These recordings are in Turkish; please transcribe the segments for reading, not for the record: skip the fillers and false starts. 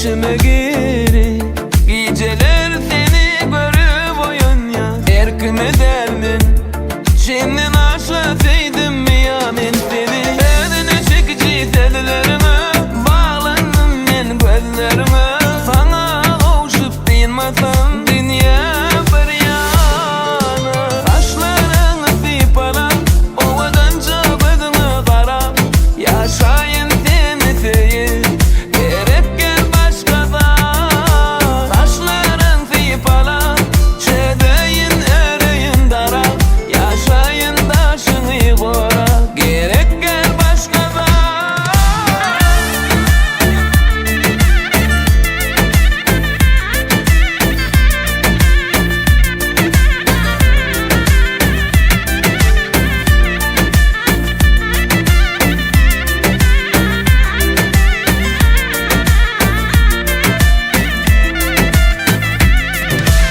içime giri. Geceler seni görüp oyun erkim edermin. Çinin aşlasaydım mi ya men seni. Eline çekici tellerine bağlandım men gözlerime. Sana kavuşup dayanmasam dünya bir yana. Saçlarını sipala ovadan çabadını kara. Yaşayın seni seyir gerek gel başkada. Saçların sipala çedeyin ereyin dara. Yaşayın daşını kora gerek gel başkada.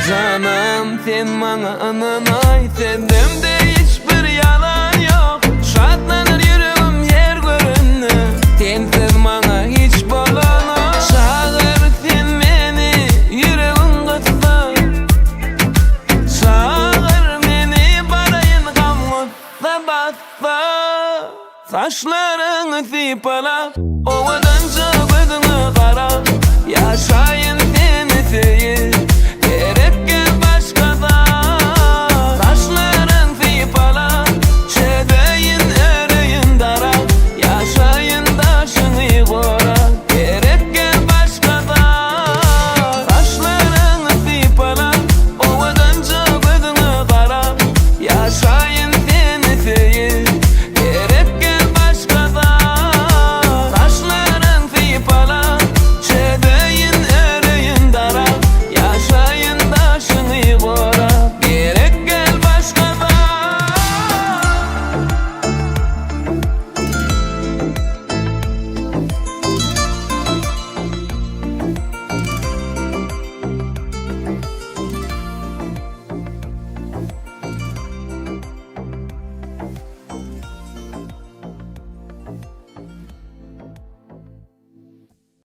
Canım sen bana ananay, sendemde hiçbir yalan yok. Şartlanır yüreğim yer görünne, sensiz bana hiç bolana. Çağır sen beni yüreğin kısa, çağır beni barayın kamutsa bassa. Saçlarını sipala ovadan